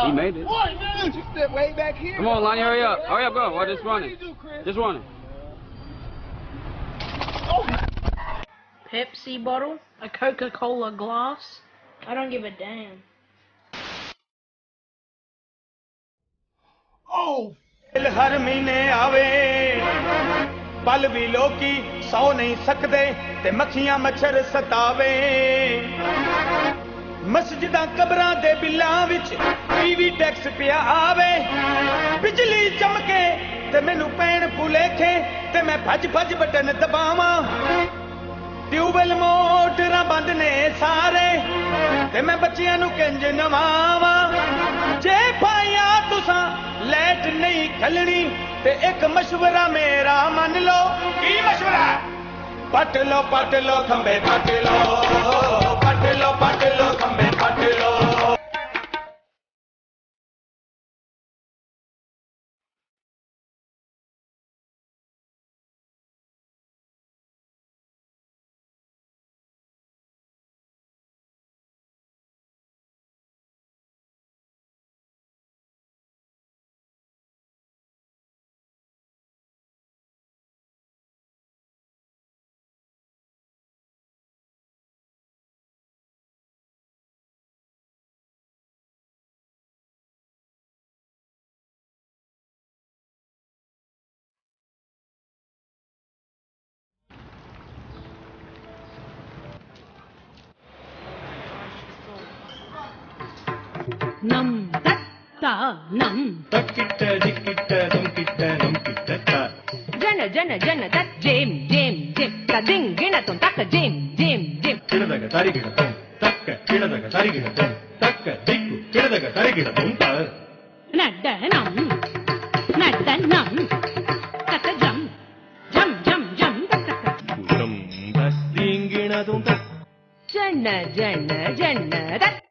He made it. What, man? You stepped way back here. Come on, Lonnie, hurry up. Hurry up, go. We're just running. Just running. Pepsi bottle, a Coca-Cola glass. I don't give a damn. Oh! हर महीने आवे पल भी लोकी सौ नहीं सकते ते मक्खियां मच्छर सतावे मस्जिदां कबरां दे बिल्लां विच टीवी टैक्स पिया आवे बिजली चमके ते मैनू पैण भुलेखे ते मैं भज भज बटन दबावां ट्यूबवेल मोटरां बंद ने सारे ते मैं बच्चियां नू किंज नवावां जे पाया तुसां लैट नहीं खलनी ते एक मशवरा मेरा मन लो की मशवरा पट लो खंबे पट लो खंबे पट लो Nam tat ta nam. तकिट्टा दिकिट्टा दम किट्टा ता Jana jana jana tat jam jam jam. Ta ding gina ton tak jam jam jam. किडदग तारिगिड तम तक्क किडदग तारिगिड तम तक्क दिक्कु किडदग तारिगिड तम ता Nadda nam. Nadda nam. Taka jam jam jam jam taka. दम बस दिंगिणा तम तक Jana jana jana tat